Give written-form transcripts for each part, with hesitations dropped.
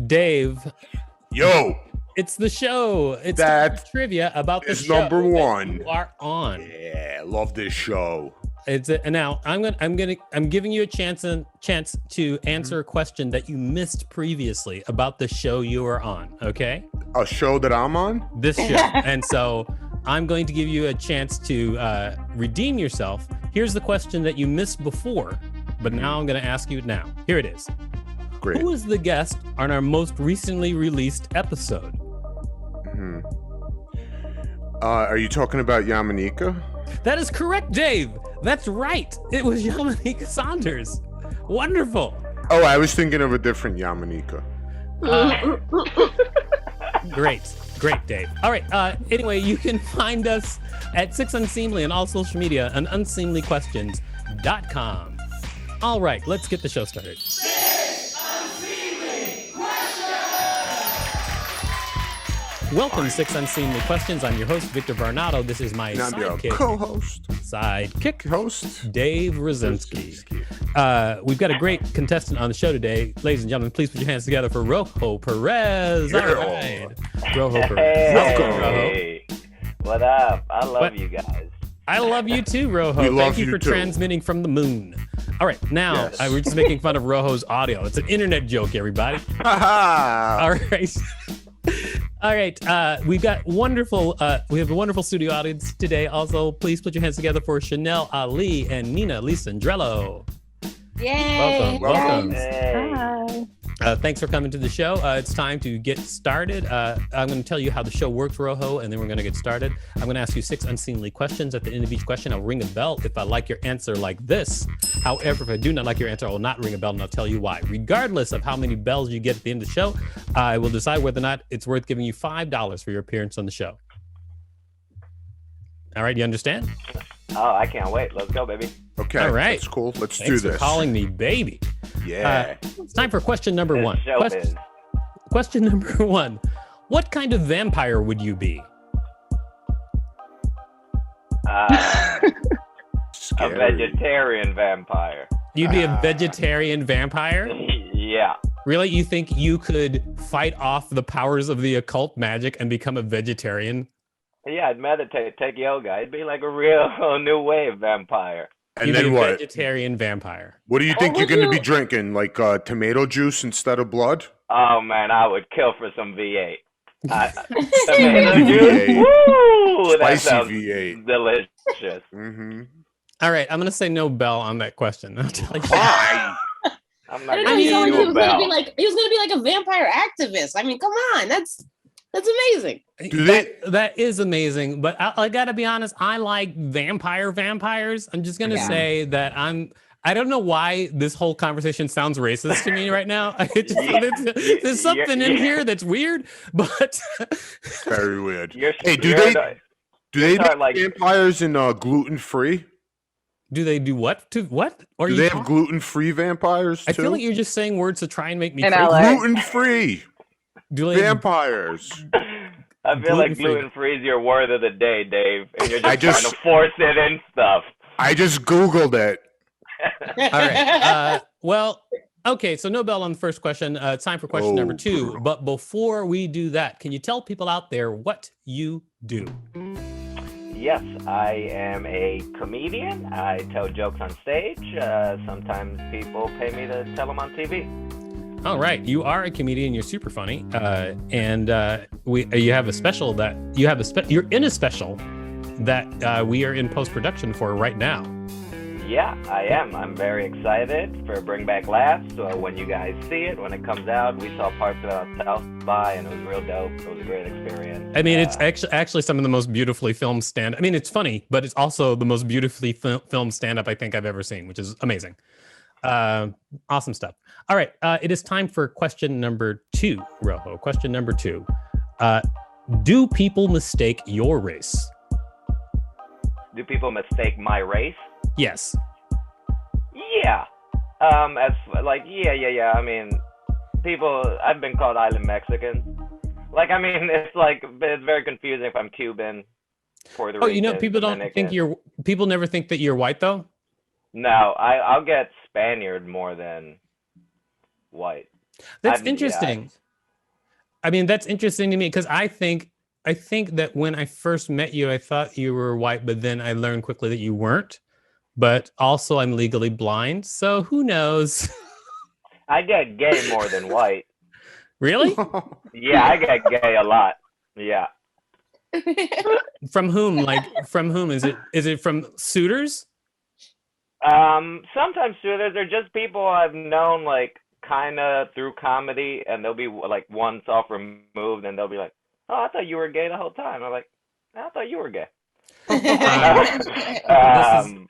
Dave. Yo. It's the show. It's that trivia about the show number one. You are on. Yeah, love this show. And now I'm giving you a chance to answer a question that you missed previously about the show you are on. Okay. A show that I'm on? This show. And so I'm going to give you a chance to redeem yourself. Here's the question that you missed before, but now I'm going to ask you now. Here it is. Great. Who was the guest on our most recently released episode? Are you talking about Yamanika? That is correct, Dave. That's right. It was Yamanika Saunders. Wonderful. Oh, I was thinking of a different Yamanika. Great, Dave. All right. Anyway, you can find us at Six Unseemly on all social media and unseemlyquestions.com. All right, let's get the show started. Welcome to Six Unseemly Questions. I'm your host, Victor Varnado. This is my sidekick, host, Dave Rosinsky. We've got a great contestant on the show today. Ladies and gentlemen, please put your hands together for Rojo Perez. Yeah. All right. Rojo Perez. Welcome, Rojo. What up? I love you guys. I love you too, Rojo. Thank you for transmitting from the moon. All right, now we're just making fun of Rojo's audio. It's an internet joke, everybody. All right. All right, we've got we have a wonderful studio audience today. Also, please put your hands together for Chanel Ali and Nina Lisandrello. Yay! Welcome. Hi. Thanks for coming to the show. It's time to get started. I'm going to tell you how the show works, Rojo, and then we're going to get started. I'm going to ask you 6 unseemly questions. At the end of each question, I'll ring a bell if I like your answer like this. However, if I do not like your answer, I will not ring a bell, and I'll tell you why. Regardless of how many bells you get at the end of the show, I will decide whether or not it's worth giving you $5 for your appearance on the show. All right, you understand? Oh, I can't wait. Let's go, baby. Okay, all right. That's cool. Let's Thanks do this. For calling me baby. Yeah. It's time for question number one. Question number one. What kind of vampire would you be? A vegetarian vampire. You'd be a vegetarian vampire? Yeah. Really? You think you could fight off the powers of the occult magic and become a vegetarian? Yeah, I'd meditate, take yoga. It'd be like a real new wave vampire. And then what? Vegetarian vampire. What do you think you're going to be drinking? Like tomato juice instead of blood? Oh, man, I would kill for some V8. Tomato juice? Woo! That sounds V8. Delicious. Mm-hmm. All right, I'm going to say no bell on that question. I'll tell you. Why? I'm not I he was going to be like a vampire activist. I mean, come on. That's amazing. That is amazing, but I gotta be honest, I like vampires. I'm just gonna say that I don't know why this whole conversation sounds racist to me right now. There's something in here that's weird, but very weird. Hey, do they make like vampires in gluten-free? Do they do what? To what? Or do they have gluten-free vampires too? I feel like you're just saying words to try and make me gluten-free. Vampires. I feel like gluten-free is your word of the day, Dave, and you're just trying to force it in stuff. I just Googled it. All right. Well, okay, so no bell on the first question. It's time for question number 2. But before we do that, can you tell people out there what you do? Yes, I am a comedian. I tell jokes on stage. Sometimes people pay me to tell them on TV. All right, you are a comedian. You're super funny, and you have a special that you're in a special that we are in post-production for right now. Yeah, I am. I'm very excited for Bring Back Laughs. So when you guys see it, when it comes out, we saw parts of it South by, and it was real dope. It was a great experience. I mean, it's actually some of the most beautifully filmed stand-up. I mean, it's funny, but it's also the most beautifully filmed stand-up I think I've ever seen, which is amazing. Awesome stuff. All right, it is time for question number 2, Rojo. Question number 2. Do people mistake your race? Do people mistake my race? Yes. Yeah. As like, yeah. I mean, I've been called Island Mexican. Like, I mean, it's very confusing if I'm Cuban, Puerto Rican. Oh, you know, people never think that you're white though? No, I'll get Spaniard more than white. That's interesting. Yeah. I mean, that's interesting to me because I think that when I first met you, I thought you were white, but then I learned quickly that you weren't. But also, I'm legally blind, so who knows? I get gay more than white. Really? Yeah, I get gay a lot. Yeah. From whom? Like, from whom? Is it from suitors? Sometimes suitors. They're just people I've known, like, kind of through comedy, and they'll be like once off removed, and they'll be like, "Oh, I thought you were gay the whole time." I'm like, "I thought you were gay."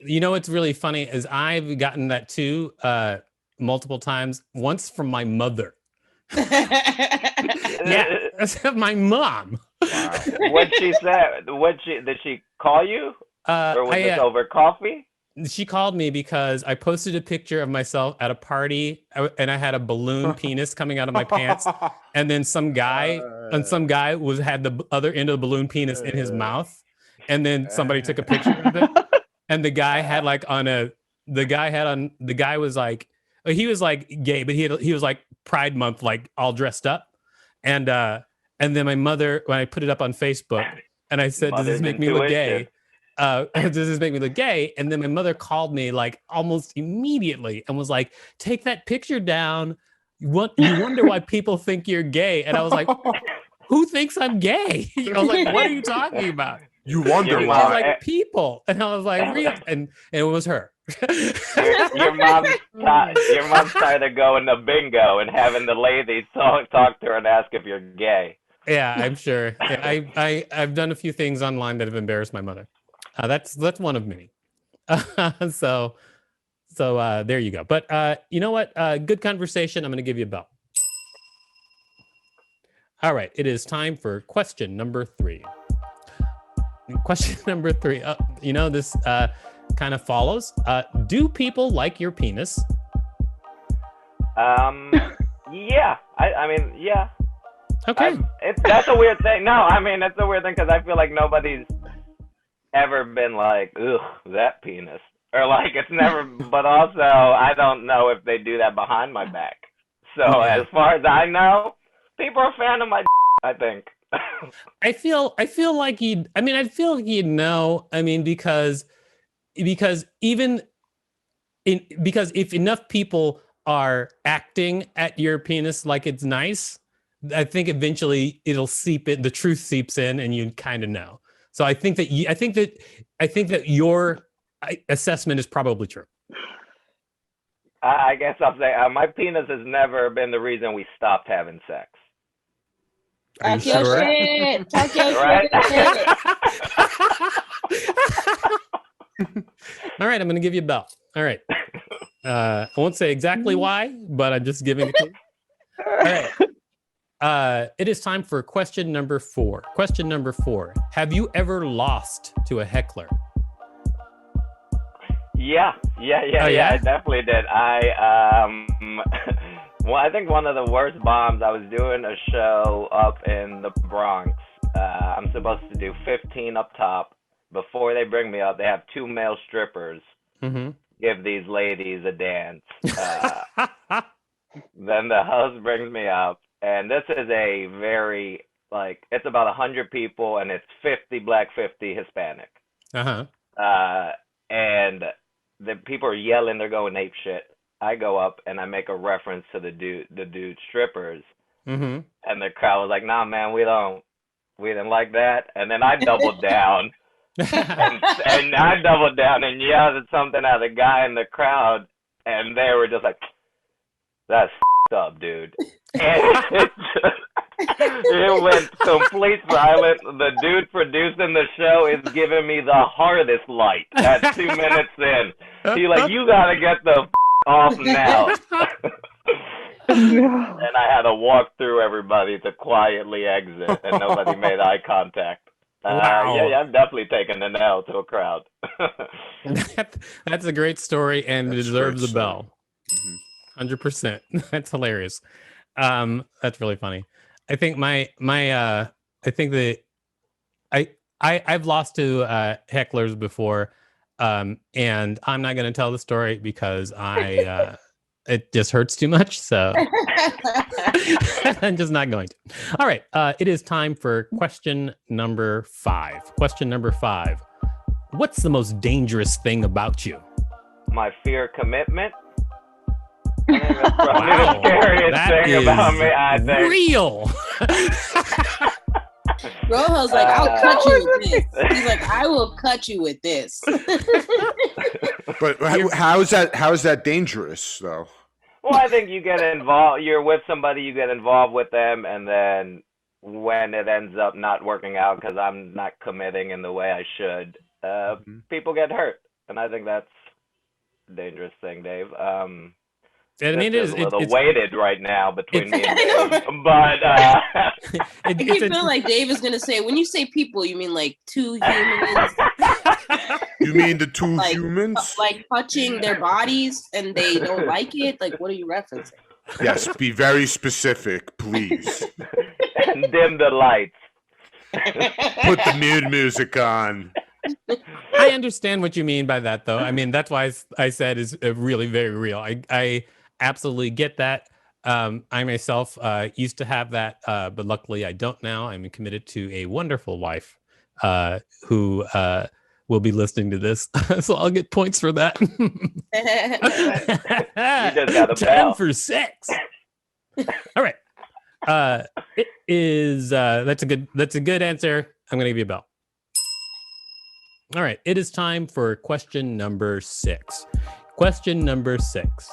You know what's really funny is I've gotten that too multiple times. Once from my mother. Yeah, my mom. Wow. What she said? Did she call you? Or was this over coffee? She called me because I posted a picture of myself at a party, and I had a balloon penis coming out of my pants, and then some guy had the other end of the balloon penis in his mouth, and then somebody took a picture of it, and the guy was like, he was like gay, but he was like Pride Month, like all dressed up, and then my mother, when I put it up on Facebook, and I said, "Does this make me look gay? Does this make me look gay?" And then my mother called me like almost immediately and was like, "Take that picture down. You wonder why people think you're gay." And I was like, "Who thinks I'm gay?" I was like, "What are you talking about?" You wonder why. Like people. And I was like, "Real?" And it was her. your mom's tired of going to bingo and having the ladies talk to her and ask if you're gay. Yeah, I'm sure. Yeah, I've done a few things online that have embarrassed my mother. That's one of many. So there you go. But you know what? Good conversation. I'm going to give you a bell. All right. It is time for question number 3. Question number 3. This kind of follows. Do people like your penis? Yeah. I mean, yeah. Okay. That's a weird thing. No, I mean, it's a weird thing because I feel like nobody's ever been like, ugh, that penis. Or like, it's never, but also, I don't know if they do that behind my back. So as far as I know, people are a fan of my I think. I feel like you'd know. I mean, because if enough people are acting at your penis like it's nice, I think eventually it'll seep in. The truth seeps in, and you kind of know. So I think that your assessment is probably true. I guess I'll say my penis has never been the reason we stopped having sex. Are you sure? Talk your right? shit. All right, I'm going to give you a bell. All right. I won't say exactly why, but I'm just giving it to you. All right. It is time for question number 4. Question number 4. Have you ever lost to a heckler? Yeah. I definitely did. Well, I think one of the worst bombs, I was doing a show up in the Bronx. I'm supposed to do 15 up top. Before they bring me up, they have 2 male strippers give these ladies a dance. Then the host brings me up. And this is a very, it's about 100 people, and it's 50 black, 50 Hispanic. And the people are yelling, they're going ape shit. I go up, and I make a reference to the dude strippers. And the crowd was like, "Nah, man, we didn't like that." And then I doubled down. and I doubled down and yelled at something at the guy in the crowd, and they were just like, "That's up, dude." And it went complete silent. The dude producing the show is giving me the hardest light at 2 minutes in. He's like, "You gotta get the off now." And I had to walk through everybody to quietly exit, and nobody made eye contact. Wow. Yeah, I'm definitely taking the L to a crowd. That's a great story, and it deserves a bell. 100%. That's hilarious. That's really funny. I think I've lost to hecklers before, and I'm not going to tell the story because I it just hurts too much. So I'm just not going to. All right. It is time for question number 5. Question number 5. What's the most dangerous thing about you? My fear of commitment. I think that's probably the scariest thing about me, I think. Real. Rojo's like, I'll cut you with this. He's like, I will cut you with this. But how is that dangerous though? Well, I think you get involved. You're with somebody, you get involved with them, and then when it ends up not working out because I'm not committing in the way I should, people get hurt, and I think that's a dangerous thing, Dave. I mean, it's a little weighted right now between me and Dave, but I keep feeling like Dave is gonna say, when you say people, you mean like 2 humans? You mean the 2 humans? Like touching their bodies and they don't like it? Like, what are you referencing? Yes, be very specific, please. And dim the lights. Put the mood music on. I understand what you mean by that, though. I mean, that's why I said is really very real. I absolutely get that. I myself used to have that, but luckily I don't now. I'm committed to a wonderful wife who will be listening to this, so I'll get points for that. You just got a 10 for 6. All right. It is that's a good answer. I'm gonna give you a bell. All right, it is time for question number 6. Question number 6.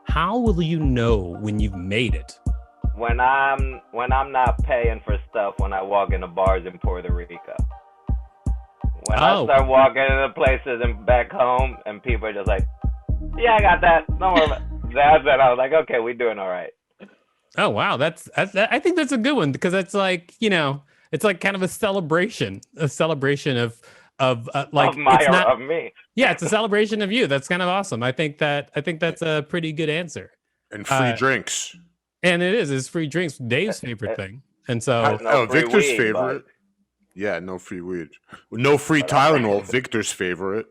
How will you know when you've made it? When I'm not paying for stuff when I walk into bars in Puerto Rico. When I start walking into places and back home and people are just like, yeah, I got that. Don't worry about it. That's it. I was like, okay, we're doing all right. Oh, wow. That's I think that's a good one because it's like, it's like kind of a celebration of me. Yeah, it's a celebration of you. That's kind of awesome. I think that's a pretty good answer. And free drinks. And it's free drinks. Dave's favorite thing. And so Victor's favorite. But... Yeah, no free weed. No free Tylenol, Victor's favorite.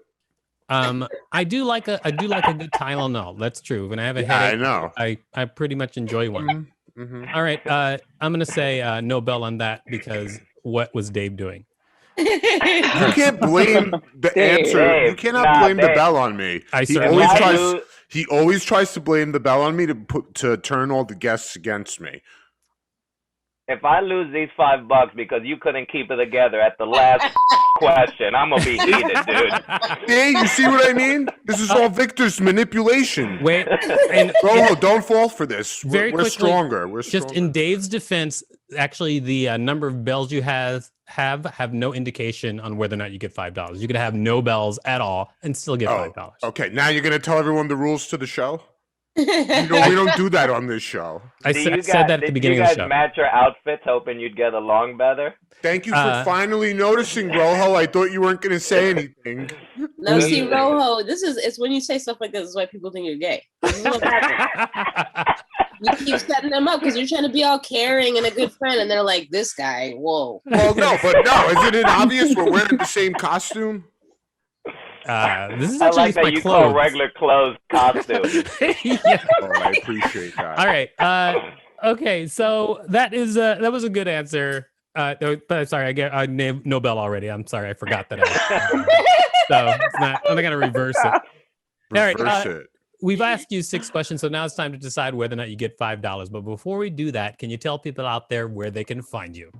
I do like a good Tylenol. That's true. When I have a headache, I know. I pretty much enjoy one. Mm-hmm. All right, I'm gonna say no bell on that because what was Dave doing? You can't blame the answer. You cannot blame the bell on me. He always tries to blame the bell on me to turn all the guests against me. If I lose these $5 because you couldn't keep it together at the last question, I'm gonna be heated, dude. Hey, you see what I mean? This is all Victor's manipulation. Wait, and Rojo, don't fall for this. We're quickly, stronger. Just in Dave's defense, actually, the number of bells you have no indication on whether or not you get $5. You could have no bells at all and still get $5. Okay, now you're gonna tell everyone the rules to the show. We don't do that on this show. I said that at the beginning of the show. Did you guys match your outfits hoping you'd get along better? Thank you for finally noticing, Rojo. I thought you weren't going to say anything. No, see, Rojo, it's when you say stuff like this is why people think you're gay. You keep setting them up because you're trying to be all caring and a good friend, and they're like, this guy, whoa. Well, no, isn't it obvious we're wearing the same costume? This is actually my clothes. Call regular clothes costume. Yeah. I appreciate that. All right. Okay. So that was a good answer. But sorry, I get no bell already. I'm sorry, I forgot that. So it's not. I'm not gonna reverse it. Reverse it. We've asked you 6 questions, so now it's time to decide whether or not you get $5. But before we do that, can you tell people out there where they can find you?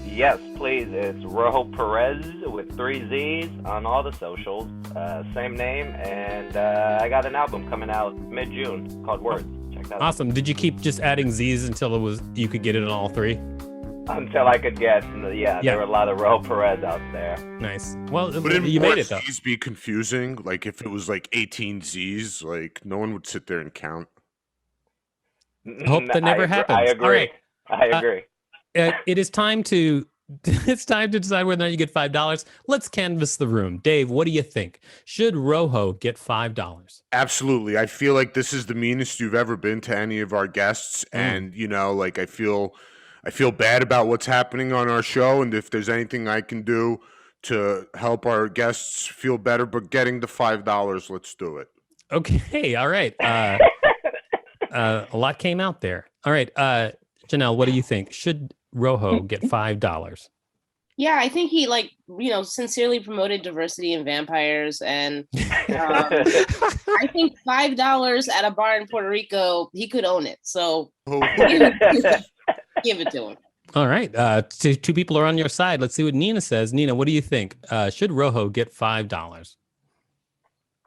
Yes, please. It's Rojo Perez with 3 Z's on all the socials. Same name. And I got an album coming out mid-June called Words. Check that out. Awesome. Did you keep just adding Z's until you could get it on all 3? Until I could get, there were a lot of Rojo Perez out there. Nice. Well, Wouldn't you made it, though. Z's be confusing? Like, if it was like 18 Z's, like, no one would sit there and count. Hope that never happens. I agree. All right. I agree. It is time to decide whether or not you get $5. Let's canvass the room. Dave, what do you think? Should Rojo get $5? Absolutely. I feel like this is the meanest you've ever been to any of our guests. And, like I feel bad about what's happening on our show. And if there's anything I can do to help our guests feel better, but getting the $5, let's do it. Okay. All right. A lot came out there. All right, Janelle, what do you think? Should Rojo get $5? Yeah, I think he sincerely promoted diversity in vampires, and I think $5 at a bar in Puerto Rico, he could own it. So give it to him. All right, two people are on your side. Let's see what Nina says. Nina, what do you think? Should Rojo get $5?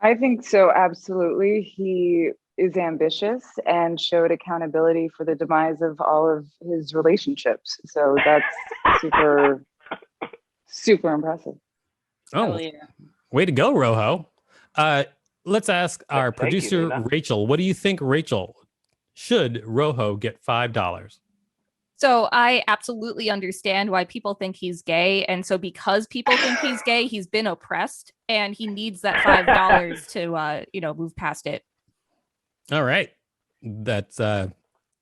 I think so, absolutely. He is ambitious and showed accountability for the demise of all of his relationships. So that's super impressive. Oh, yeah. Way to go, Rojo. Let's ask our producer, Rachel. What do you think, Rachel? Should Rojo get $5? So I absolutely understand why people think he's gay. And so because people think he's gay, he's been oppressed and he needs that $5 to, move past it. All right. That's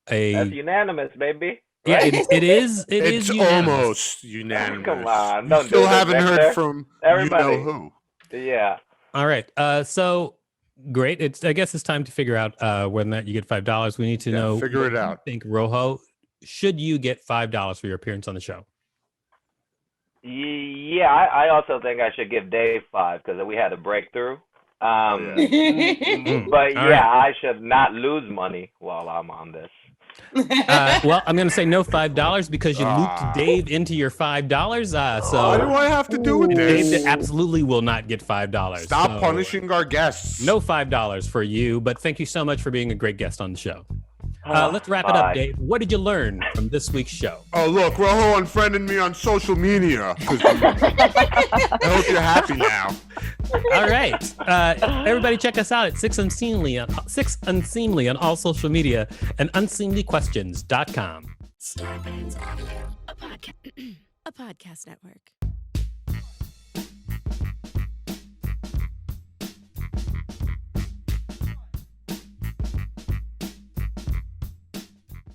unanimous, baby. Yeah, it is. It's unanimous. Almost unanimous. Come on. You still haven't heard from everybody. You know who. Yeah. All right. So great. I guess it's time to figure out whether or not you get $5. We need to know. Figure it out. I think, Rojo, should you get $5 for your appearance on the show? Yeah, I also think I should give Dave 5 because we had a breakthrough. But I should not lose money while I'm on this. Well, I'm going to say no $5 because you looped Dave into your $5. So what do I have to do with this? Dave absolutely will not get $5. Stop punishing our guests. No $5 for you, but thank you so much for being a great guest on the show. Let's wrap it up, Dave. What did you learn from this week's show? Oh, look, Rojo unfriended me on social media. I hope you're happy now. All right. Everybody check us out at Six Unseemly on all social media and unseemlyquestions.com. Star Bands Audio, a podcast network.